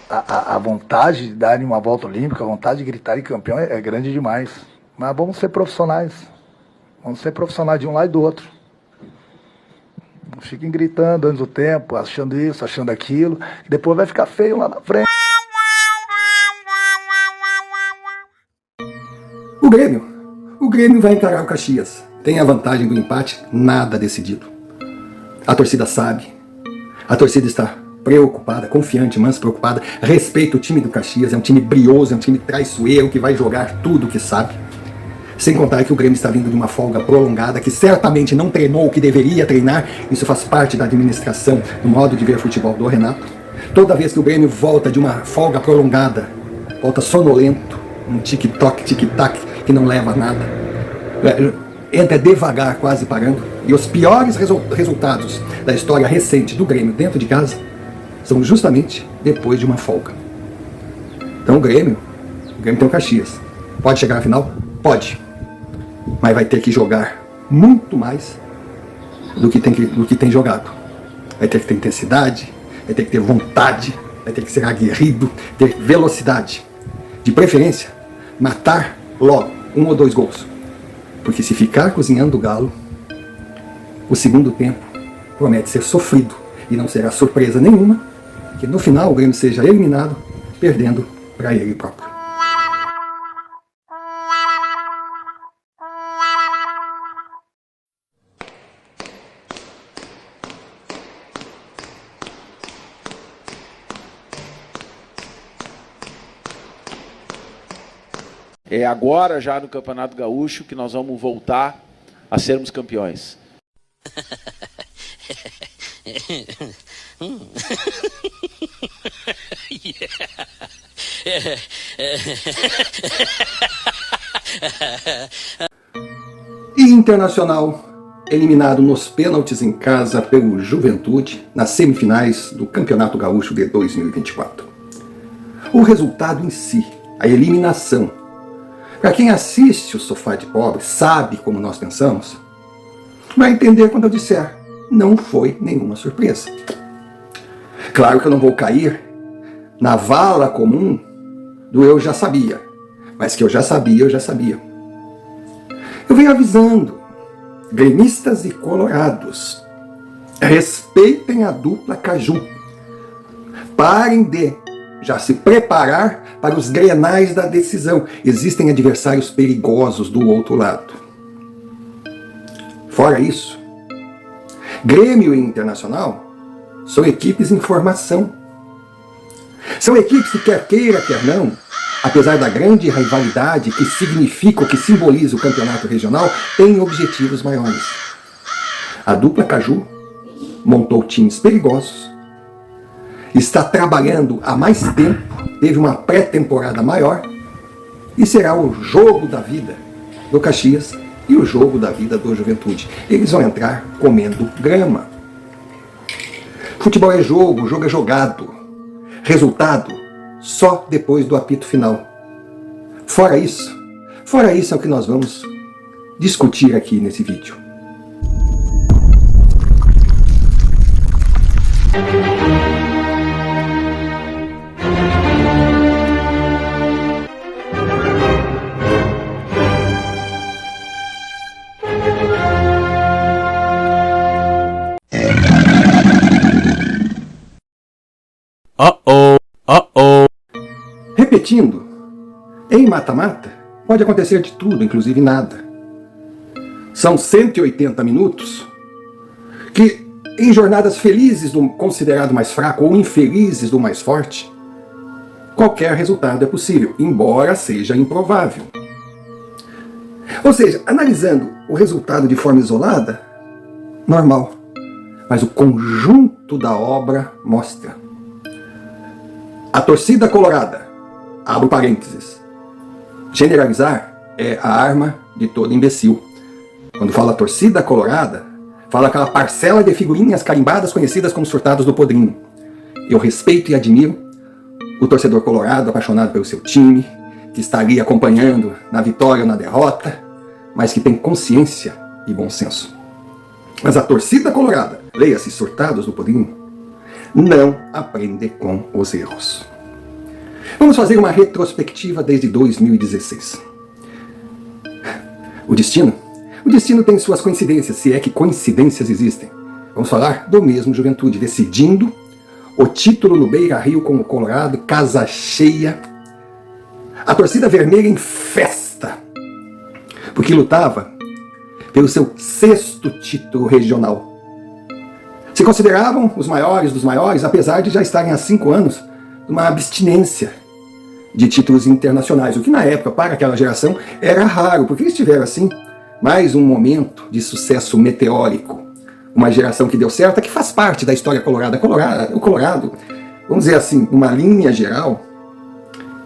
A vontade de darem uma volta olímpica, a vontade de gritarem campeão é grande demais. Mas vamos ser profissionais. Vamos ser profissionais de um lado e do outro. Não fiquem gritando antes do tempo, achando isso, achando aquilo, que depois vai ficar feio lá na frente. O Grêmio vai encarar o Caxias. Tem a vantagem do empate, nada decidido. A torcida sabe. A torcida está preocupada, confiante, mas preocupada. Respeita o time do Caxias, é um time brioso, é um time traiçoeiro que vai jogar tudo o que sabe. Sem contar que o Grêmio está vindo de uma folga prolongada, que certamente não treinou o que deveria treinar. Isso faz parte da administração, do modo de ver futebol do Renato. Toda vez que o Grêmio volta de uma folga prolongada, volta sonolento, um tic-toc, tic-tac, que não leva a nada. Entra devagar, quase parando. E os piores resultados da história recente do Grêmio dentro de casa são justamente depois de uma folga. Então o Grêmio tem o Caxias. Pode chegar à final? Pode. Mas vai ter que jogar muito mais do que tem jogado. Vai ter que ter intensidade, vai ter que ter vontade, vai ter que ser aguerrido, ter velocidade. De preferência, matar logo 1 ou 2 gols. Porque se ficar cozinhando o galo, o segundo tempo promete ser sofrido e não será surpresa nenhuma que no final o Grêmio seja eliminado, perdendo para ele próprio. É agora, já no Campeonato Gaúcho, que nós vamos voltar a sermos campeões. E Internacional, eliminado nos pênaltis em casa pelo Juventude, nas semifinais do Campeonato Gaúcho de 2024. O resultado em si, a eliminação, para quem assiste o Sofá de Pobre, sabe como nós pensamos, vai entender quando eu disser, não foi nenhuma surpresa. Claro que eu não vou cair na vala comum do eu já sabia, mas que eu já sabia, eu já sabia. Eu venho avisando, gremistas e colorados, respeitem a dupla Caju. Parem de já se preparar para os grenais da decisão. Existem adversários perigosos do outro lado. Fora isso, Grêmio e Internacional são equipes em formação. São equipes que quer queira, quer não, apesar da grande rivalidade que significa ou que simboliza o campeonato regional, têm objetivos maiores. A dupla Caju montou times perigosos, está trabalhando há mais tempo, teve uma pré-temporada maior, e será o jogo da vida do Caxias e o jogo da vida do Juventude. Eles vão entrar comendo grama. Futebol é jogo, o jogo é jogado. Resultado só depois do apito final. Fora isso é o que nós vamos discutir aqui nesse vídeo. Repetindo, em mata-mata pode acontecer de tudo, inclusive nada. São 180 minutos que, em jornadas felizes do considerado mais fraco ou infelizes do mais forte, qualquer resultado é possível, embora seja improvável. Ou seja, analisando o resultado de forma isolada, normal. Mas o conjunto da obra mostra. A torcida colorada, abro parênteses, generalizar é a arma de todo imbecil. Quando fala torcida colorada, fala aquela parcela de figurinhas carimbadas conhecidas como surtados do Podrinho. Eu respeito e admiro o torcedor colorado apaixonado pelo seu time, que está ali acompanhando na vitória ou na derrota, mas que tem consciência e bom senso. Mas a torcida colorada, leia-se surtados do Podrinho, não aprende com os erros. Vamos fazer uma retrospectiva desde 2016. O destino tem suas coincidências, se é que coincidências existem. Vamos falar do mesmo Juventude, decidindo o título no Beira-Rio com o Colorado, casa cheia. A torcida vermelha em festa, porque lutava pelo seu 6º título regional. Se consideravam os maiores dos maiores, apesar de já estarem há 5 anos numa abstinência de títulos internacionais, o que na época, para aquela geração, era raro, porque eles tiveram assim mais um momento de sucesso meteórico. Uma geração que deu certo, que faz parte da história colorada. O Colorado, vamos dizer assim, numa linha geral,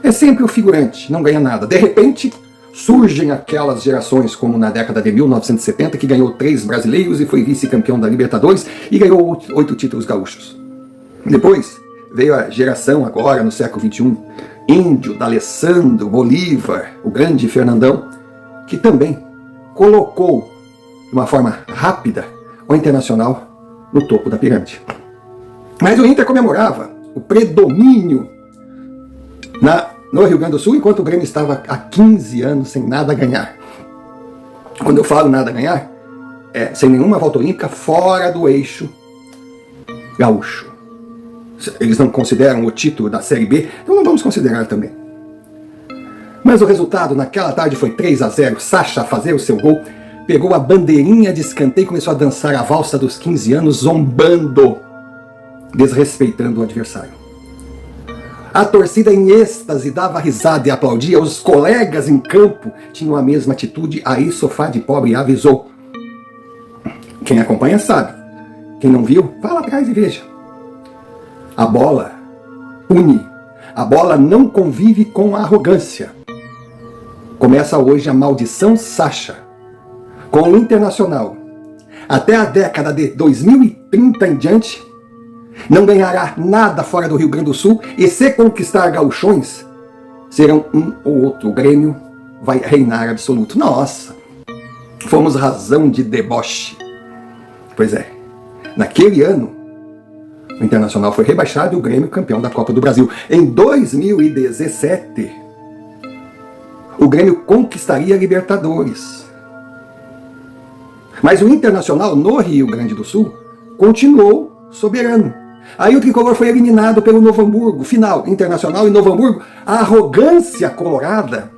é sempre o figurante, não ganha nada. De repente, surgem aquelas gerações, como na década de 1970, que ganhou 3 brasileiros e foi vice-campeão da Libertadores e ganhou 8 títulos gaúchos. Depois veio a geração agora, no século XXI, Índio, D'Alessandro, Bolívar, o grande Fernandão, que também colocou, de uma forma rápida, o Internacional no topo da pirâmide. Mas o Inter comemorava o predomínio no Rio Grande do Sul, enquanto o Grêmio estava há 15 anos sem nada a ganhar. Quando eu falo nada a ganhar, é sem nenhuma volta olímpica fora do eixo gaúcho. Eles não consideram o título da Série B, então não vamos considerar também. Mas o resultado naquela tarde foi 3-0, Sacha a fazer o seu gol, pegou a bandeirinha de escanteio e começou a dançar a valsa dos 15 anos, zombando, desrespeitando o adversário. A torcida em êxtase dava risada e aplaudia, os colegas em campo tinham a mesma atitude, aí sofá de pobre avisou. Quem acompanha sabe, quem não viu, vá lá atrás e veja. A bola une, a bola não convive com a arrogância. Começa hoje a maldição Sacha. Com o Internacional, até a década de 2030 em diante, não ganhará nada fora do Rio Grande do Sul, e se conquistar gauchões, serão um ou outro. O Grêmio vai reinar absoluto. Nossa, fomos razão de deboche. Pois é, naquele ano, o Internacional foi rebaixado e o Grêmio campeão da Copa do Brasil. Em 2017, o Grêmio conquistaria a Libertadores. Mas o Internacional no Rio Grande do Sul continuou soberano. Aí o tricolor foi eliminado pelo Novo Hamburgo. Final, Internacional e Novo Hamburgo. A arrogância colorada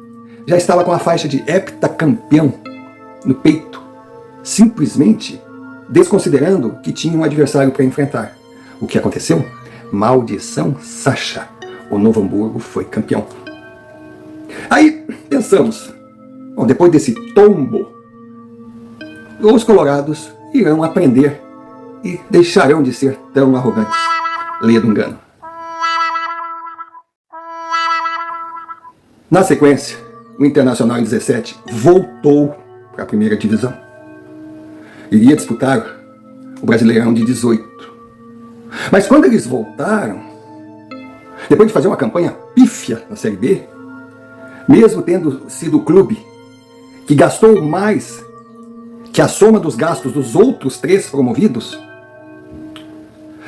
já estava com a faixa de heptacampeão no peito, simplesmente desconsiderando que tinha um adversário para enfrentar. O que aconteceu? Maldição Sacha. O Novo Hamburgo foi campeão. Aí pensamos, bom, depois desse tombo, os colorados irão aprender e deixarão de ser tão arrogantes. Leia do engano. Na sequência, o Internacional em 17 voltou para a primeira divisão. Iria disputar o Brasileirão de 18. Mas quando eles voltaram, depois de fazer uma campanha pífia na Série B, mesmo tendo sido o clube que gastou mais que a soma dos gastos dos outros 3 promovidos,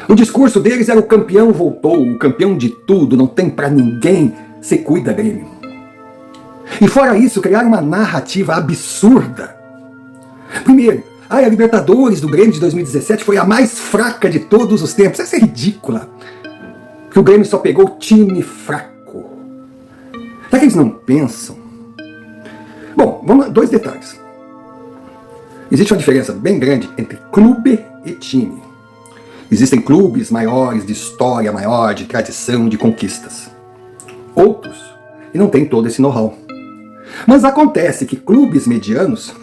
o discurso deles era: o campeão voltou, o campeão de tudo, não tem pra ninguém, se cuida, Grêmio. E fora isso, criaram uma narrativa absurda. Primeiro, a Libertadores do Grêmio de 2017 foi a mais fraca de todos os tempos. Essa é ridícula. Que o Grêmio só pegou time fraco. Será que eles não pensam? Bom, vamos lá, 2 detalhes. Existe uma diferença bem grande entre clube e time. Existem clubes maiores, de história maior, de tradição, de conquistas. Outros, e não tem todo esse know-how. Mas acontece que clubes medianos,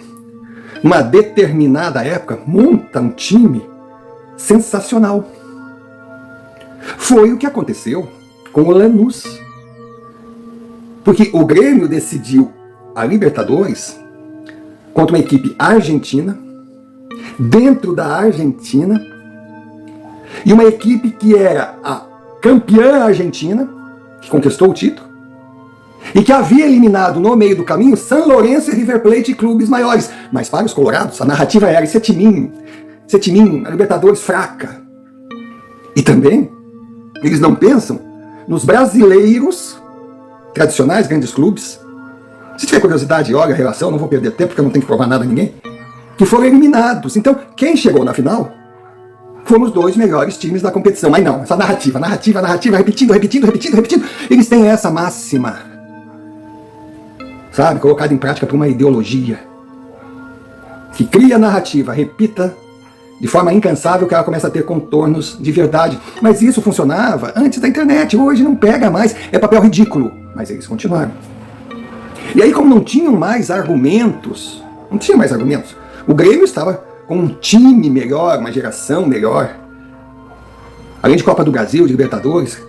numa determinada época, montam um time sensacional. Foi o que aconteceu com o Lanús. Porque o Grêmio decidiu a Libertadores contra uma equipe argentina, dentro da Argentina, e uma equipe que era a campeã argentina, que conquistou o título, e que havia eliminado no meio do caminho San Lorenzo e River Plate e clubes maiores. Mas para os colorados, a narrativa era esse timinho, a Libertadores fraca. E também, eles não pensam nos brasileiros tradicionais, grandes clubes. Se tiver curiosidade, olha a relação, não vou perder tempo porque eu não tenho que provar nada a ninguém. Que foram eliminados. Então, quem chegou na final foram os 2 melhores times da competição. Mas não, essa narrativa, repetindo. Eles têm essa máxima, sabe, colocada em prática por uma ideologia que cria a narrativa, repita de forma incansável que ela começa a ter contornos de verdade. Mas isso funcionava antes da internet, hoje não pega mais, é papel ridículo. Mas eles continuaram. E aí, como não tinham mais argumentos, o Grêmio estava com um time melhor, uma geração melhor. Além de Copa do Brasil, de Libertadores,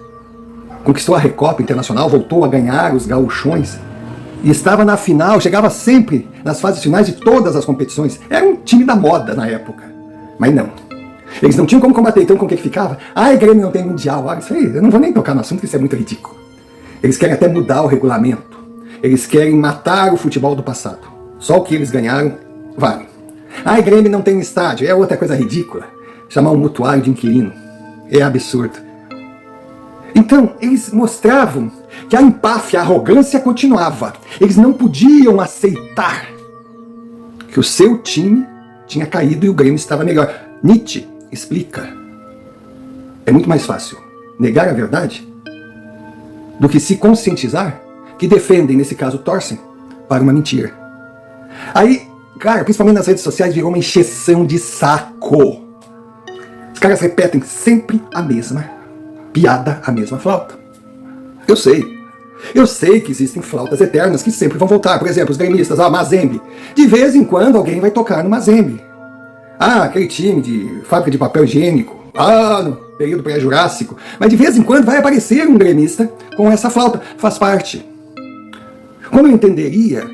conquistou a Recopa Internacional, voltou a ganhar os gauchões. E estava na final, chegava sempre nas fases finais de todas as competições. Era um time da moda na época. Mas não. Eles não tinham como combater, então com o que ficava? Ah, o Grêmio não tem mundial. Ah, isso aí, eu não vou nem tocar no assunto, porque isso é muito ridículo. Eles querem até mudar o regulamento. Eles querem matar o futebol do passado. Só o que eles ganharam vale. Ah, o Grêmio não tem estádio. É outra coisa ridícula. Chamar um mutuário de inquilino. É absurdo. Então, eles mostravam que a empáfia, a arrogância continuava. Eles não podiam aceitar que o seu time tinha caído e o Grêmio estava melhor. Nietzsche explica: é muito mais fácil negar a verdade do que se conscientizar que defendem, nesse caso torcem, para uma mentira. Aí, cara, principalmente nas redes sociais, virou uma encheção de saco. Os caras repetem sempre a mesma piada, a mesma flauta. Eu sei que existem flautas eternas que sempre vão voltar. Por exemplo, os gremistas, Mazembe. De vez em quando alguém vai tocar no Mazembe. Ah, aquele time de fábrica de papel higiênico. Ah, no período pré-jurássico. Mas de vez em quando vai aparecer um gremista com essa flauta. Faz parte. Como eu entenderia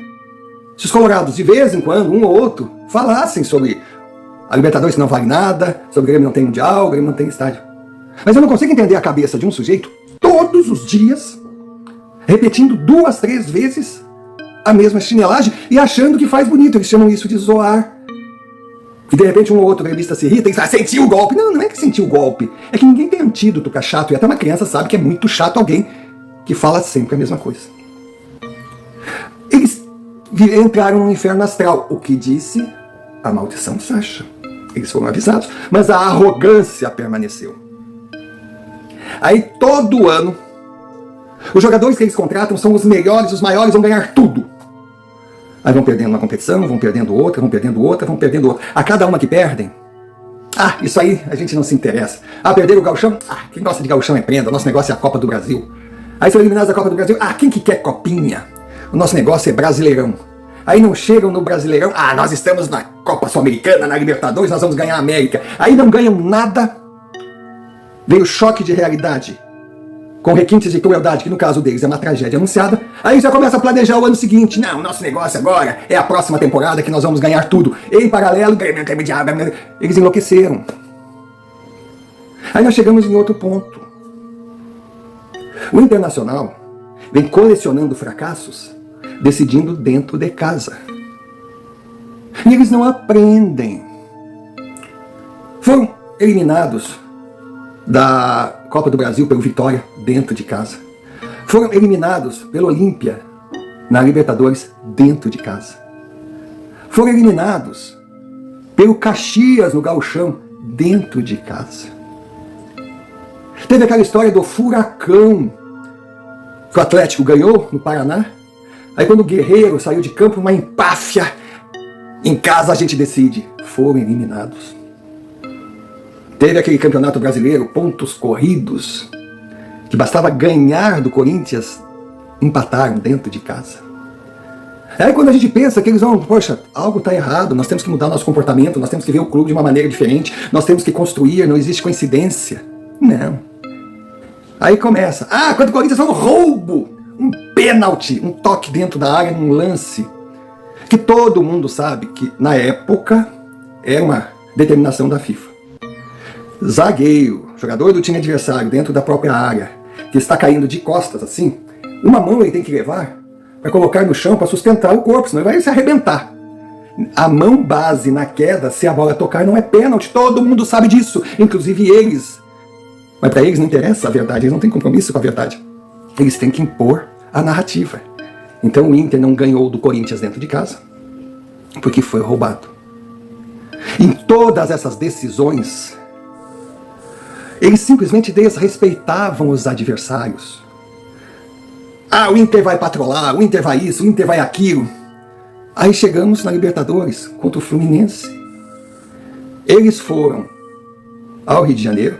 se os colorados, de vez em quando, um ou outro, falassem sobre a Libertadores que não vale nada, sobre o Grêmio não tem mundial, o Grêmio não tem estádio. Mas eu não consigo entender a cabeça de um sujeito todos os dias repetindo 2, 3 vezes a mesma chinelagem e achando que faz bonito. Eles chamam isso de zoar. E de repente um ou outro gremista se irrita e diz: sentiu o golpe. Não, não é que sentiu o golpe. É que ninguém tem antídoto para chato. E até uma criança sabe que é muito chato alguém que fala sempre a mesma coisa. Eles entraram no inferno astral. O que disse a maldição Sacha. Eles foram avisados. Mas a arrogância permaneceu. Aí todo ano os jogadores que eles contratam são os melhores, os maiores, vão ganhar tudo. Aí vão perdendo uma competição, vão perdendo outra, vão perdendo outra, vão perdendo outra. A cada uma que perdem, isso aí a gente não se interessa. Perderam o gauchão? Quem gosta de gauchão é prenda, o nosso negócio é a Copa do Brasil. Aí são eliminados da Copa do Brasil? Quem que quer copinha? O nosso negócio é Brasileirão. Aí não chegam no Brasileirão, nós estamos na Copa Sul-Americana, na Libertadores, nós vamos ganhar a América. Aí não ganham nada, veio o choque de realidade, com requintes de crueldade, que no caso deles é uma tragédia anunciada. Aí já começa a planejar o ano seguinte. Não, o nosso negócio agora é a próxima temporada que nós vamos ganhar tudo. Em paralelo, eles enlouqueceram. Aí nós chegamos em outro ponto. O Internacional vem colecionando fracassos, decidindo dentro de casa. E eles não aprendem. Foram eliminados da Copa do Brasil pelo Vitória dentro de casa. Foram eliminados pelo Olímpia na Libertadores dentro de casa. Foram eliminados pelo Caxias no Gauchão dentro de casa. Teve aquela história do furacão que o Atlético ganhou no Paraná. Aí quando o Guerreiro saiu de campo, uma empáfia. Em casa a gente decide. Foram eliminados. Teve aquele campeonato brasileiro, pontos corridos, que bastava ganhar do Corinthians, empataram dentro de casa. Aí quando a gente pensa que eles vão, algo está errado, nós temos que mudar nosso comportamento, nós temos que ver o clube de uma maneira diferente, nós temos que construir, não existe coincidência. Não. Aí começa, quando o Corinthians foi um roubo, um pênalti, um toque dentro da área, num lance, que todo mundo sabe que na época era uma determinação da FIFA. Zagueiro, jogador do time adversário dentro da própria área, que está caindo de costas assim, uma mão ele tem que levar para colocar no chão para sustentar o corpo, senão ele vai se arrebentar. A mão base na queda, se a bola tocar, não é pênalti, todo mundo sabe disso, inclusive eles. Mas para eles não interessa a verdade, eles não têm compromisso com a verdade. Eles têm que impor a narrativa. Então o Inter não ganhou do Corinthians dentro de casa, porque foi roubado. Em todas essas decisões, eles simplesmente desrespeitavam os adversários. Ah, o Inter vai patrolar, o Inter vai isso, o Inter vai aquilo. Aí chegamos na Libertadores contra o Fluminense. Eles foram ao Rio de Janeiro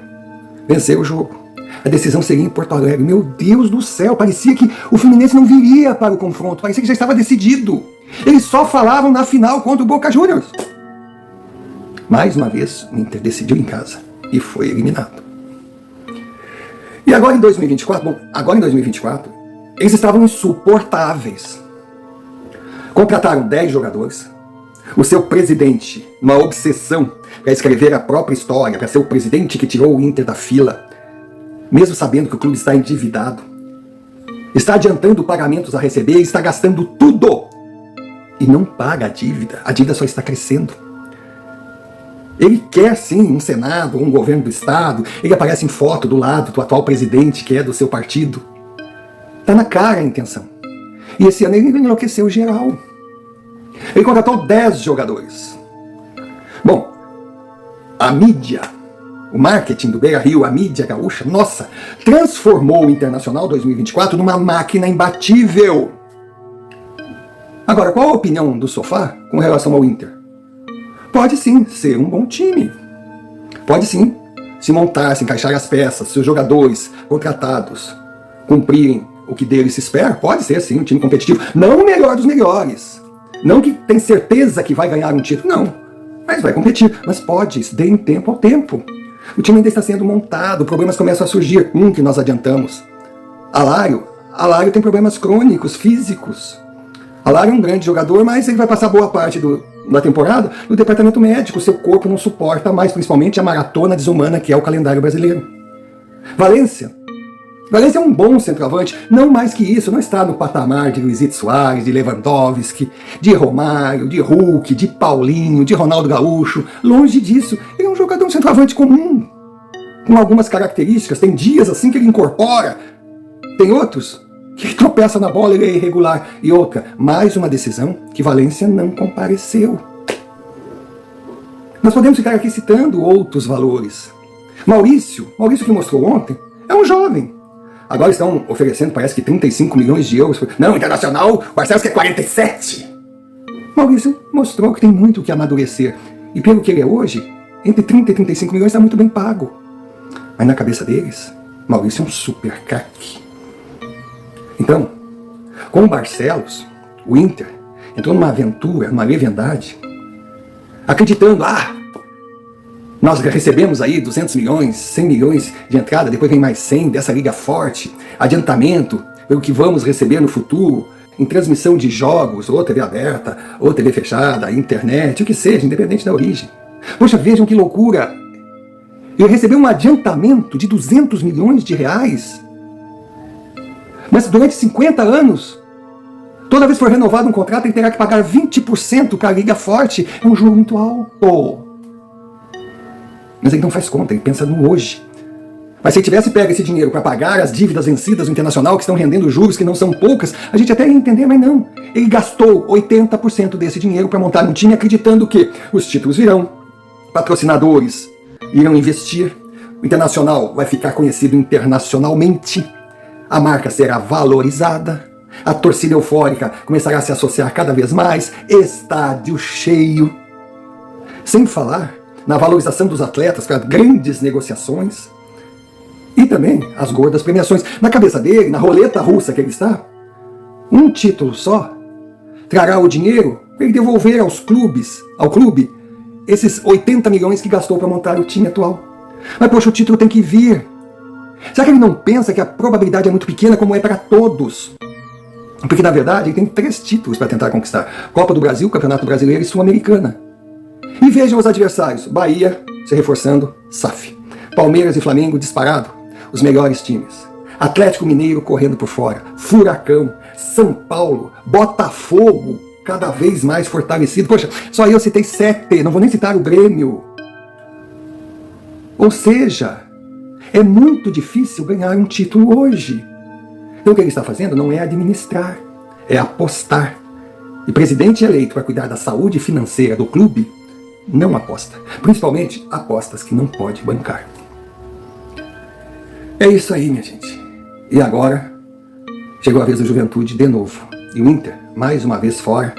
vencer o jogo. A decisão seria em Porto Alegre. Meu Deus do céu, parecia que o Fluminense não viria para o confronto, parecia que já estava decidido. Eles só falavam na final contra o Boca Juniors. Mais uma vez, o Inter decidiu em casa e foi eliminado. E agora em 2024, eles estavam insuportáveis. Contrataram 10 jogadores. O seu presidente, uma obsessão para escrever a própria história, para ser o presidente que tirou o Inter da fila, mesmo sabendo que o clube está endividado, está adiantando pagamentos a receber e está gastando tudo. E não paga a dívida só está crescendo. Ele quer sim um Senado, um governo do Estado, ele aparece em foto do lado do atual presidente, que é do seu partido. Está na cara a intenção. E esse ano ele enlouqueceu geral. Ele contratou 10 jogadores. Bom, a mídia, o marketing do Beira-Rio, a mídia gaúcha, nossa, transformou o Internacional 2024 numa máquina imbatível. Agora, qual a opinião do Sofá com relação ao Inter? Pode sim ser um bom time. Pode sim se montar, se encaixar as peças, se os jogadores contratados cumprirem o que deles se espera. Pode ser sim um time competitivo. Não o melhor dos melhores. Não que tem certeza que vai ganhar um título, não. Mas vai competir. Mas pode, deem tempo ao tempo. O time ainda está sendo montado, problemas começam a surgir. Que nós adiantamos. Alário tem problemas crônicos, físicos. Alário é um grande jogador, mas ele vai passar boa parte da temporada no departamento médico. Seu corpo não suporta mais, principalmente a maratona desumana que é o calendário brasileiro. Valência é um bom centroavante, não mais que isso, não está no patamar de Luizito Soares, de Lewandowski, de Romário, de Hulk, de Paulinho, de Ronaldo Gaúcho, longe disso. Ele é um jogador, um centroavante comum, com algumas características. Tem dias assim que ele incorpora, tem outros que tropeça na bola, ele é irregular. E outra, mais uma decisão que Valência não compareceu. Nós podemos ficar aqui citando outros valores. Maurício que mostrou ontem, é um jovem. Agora estão oferecendo, parece que 35 milhões de euros. Não, Internacional, o Barcelos quer 47. Maurício mostrou que tem muito o que amadurecer. E pelo que ele é hoje, entre 30 e 35 milhões está muito bem pago. Mas na cabeça deles, Maurício é um super craque. Então, com o Barcelos, o Inter entrou numa aventura, numa leviandade, acreditando, nós recebemos aí 200 milhões, 100 milhões de entrada, depois vem mais 100 dessa liga forte, adiantamento pelo que vamos receber no futuro, em transmissão de jogos, ou TV aberta, ou TV fechada, internet, o que seja, independente da origem. Poxa, vejam que loucura! Ele recebeu um adiantamento de 200 milhões de reais, mas durante 50 anos, toda vez que for renovado um contrato, ele terá que pagar 20% para a liga forte. É um juro muito alto. Mas ele não faz conta, ele pensa no hoje. Mas se ele tivesse pego esse dinheiro para pagar as dívidas vencidas do Internacional, que estão rendendo juros que não são poucas, a gente até ia entender, mas não. Ele gastou 80% desse dinheiro para montar um time acreditando que os títulos virão, patrocinadores irão investir, o Internacional vai ficar conhecido internacionalmente, a marca será valorizada, a torcida eufórica começará a se associar cada vez mais, estádio cheio. Sem falar na valorização dos atletas para grandes negociações e também as gordas premiações. Na cabeça dele, na roleta russa que ele está, um título só trará o dinheiro para ele devolver ao clube, esses 80 milhões que gastou para montar o time atual. Mas poxa, o título tem que vir. Será que ele não pensa que a probabilidade é muito pequena, como é para todos? Porque na verdade ele tem 3 títulos para tentar conquistar: Copa do Brasil, Campeonato Brasileiro e Sul-Americana. E vejam os adversários: Bahia se reforçando, SAF. Palmeiras e Flamengo disparado, os melhores times. Atlético Mineiro correndo por fora, Furacão, São Paulo, Botafogo, cada vez mais fortalecido. Poxa, só eu citei 7, não vou nem citar o Grêmio. Ou seja, é muito difícil ganhar um título hoje. Então o que ele está fazendo não é administrar, é apostar. E presidente eleito para cuidar da saúde financeira do clube não aposta. Principalmente apostas que não pode bancar. É isso aí, minha gente. E agora chegou a vez do Juventude de novo. E o Inter, mais uma vez fora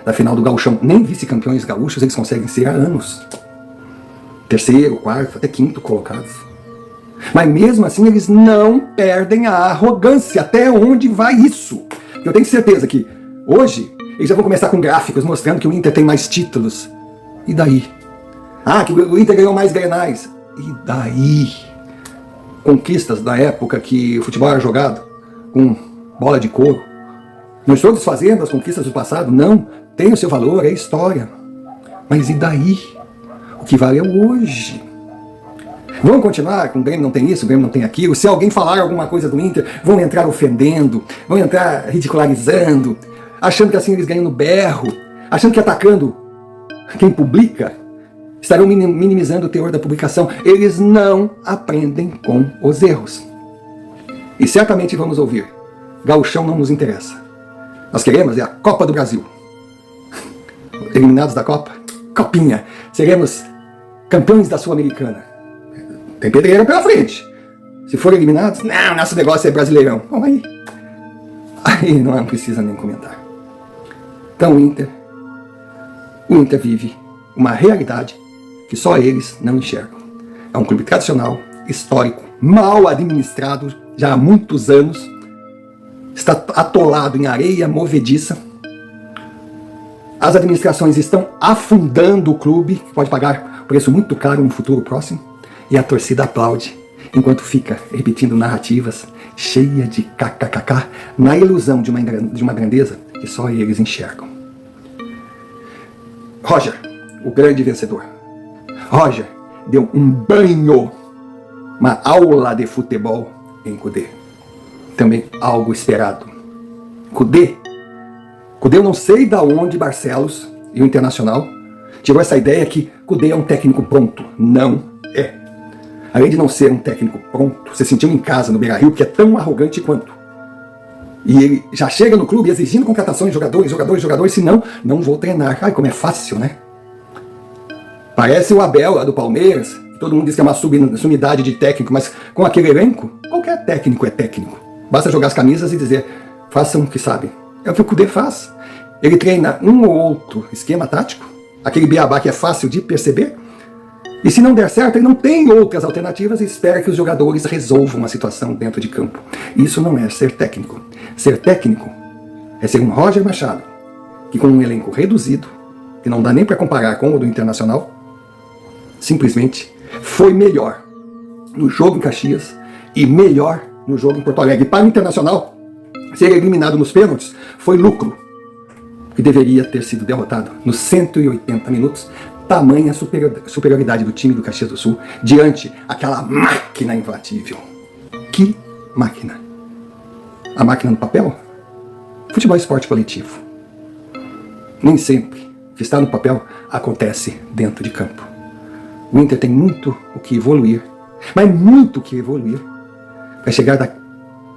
da final do Gauchão. Nem vice-campeões gaúchos eles conseguem ser há anos. Terceiro, quarto, até quinto colocados. Mas mesmo assim eles não perdem a arrogância. Até onde vai isso? Eu tenho certeza que hoje eles já vão começar com gráficos mostrando que o Inter tem mais títulos. E daí? Ah, que o Inter ganhou mais Grenais. E daí? Conquistas da época que o futebol era jogado com bola de couro. Não estou desfazendo as conquistas do passado, não. Tem o seu valor, é história. Mas e daí? O que vale é o hoje. Vão continuar com o Grêmio não tem isso, o Grêmio não tem aquilo. Se alguém falar alguma coisa do Inter, vão entrar ofendendo, vão entrar ridicularizando, achando que assim eles ganham no berro, achando que atacando quem publica, estarão minimizando o teor da publicação. Eles não aprendem com os erros. E certamente vamos ouvir: Gauchão não nos interessa. Nós queremos é a Copa do Brasil. Eliminados da Copa? Copinha. Seremos campeões da Sul-Americana. Tem pedreira pela frente. Se forem eliminados, não, nosso negócio é Brasileirão. Bom, aí não precisa nem comentar. Então o Inter vive uma realidade que só eles não enxergam. É um clube tradicional, histórico, mal administrado já há muitos anos, está atolado em areia movediça. As administrações estão afundando o clube, que pode pagar preço muito caro no futuro próximo, e a torcida aplaude, enquanto fica repetindo narrativas cheias de kkkk, na ilusão de uma grandeza que só eles enxergam. Roger, o grande vencedor. Roger deu um banho, uma aula de futebol em Kudê. Também algo esperado. Kudê, eu não sei da onde Barcelos e o Internacional tirou essa ideia que Kudê é um técnico pronto. Não é. Além de não ser um técnico pronto, você sentiu em casa no Beira-Rio, que é tão arrogante quanto. E ele já chega no clube exigindo contratações de jogadores, senão não vou treinar. Ai, como é fácil, né? Parece o Abel, lá do Palmeiras, que todo mundo diz que é uma sumidade de técnico, mas com aquele elenco, qualquer técnico é técnico. Basta jogar as camisas e dizer: façam o que sabem. É o que o Kudê faz. Ele treina um ou outro esquema tático, aquele beabá que é fácil de perceber, e se não der certo, ele não tem outras alternativas e espera que os jogadores resolvam a situação dentro de campo. Isso não é ser técnico. Ser técnico é ser um Roger Machado, que com um elenco reduzido, que não dá nem para comparar com o do Internacional, simplesmente foi melhor no jogo em Caxias e melhor no jogo em Porto Alegre. Para o Internacional, ser eliminado nos pênaltis foi lucro, que deveria ter sido derrotado nos 180 minutos. Tamanha superioridade do time do Caxias do Sul diante aquela máquina imbatível. Que máquina? A máquina no papel? Futebol é esporte coletivo. Nem sempre o que está no papel acontece dentro de campo. O Inter tem muito o que evoluir, mas muito o que evoluir, para chegar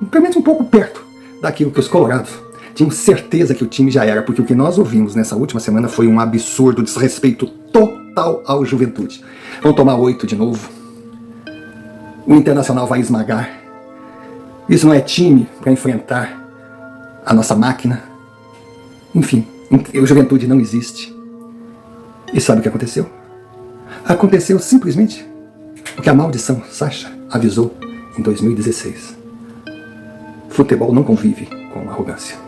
pelo menos um pouco perto daquilo que os colorados tinham certeza que o time já era, porque o que nós ouvimos nessa última semana foi um absurdo desrespeito total ao Juventude. Vão tomar 8 de novo. O Internacional vai esmagar. Isso não é time para enfrentar a nossa máquina. Enfim, o Juventude não existe. E sabe o que aconteceu? Aconteceu simplesmente o que a maldição Sacha avisou em 2016. Futebol não convive com arrogância.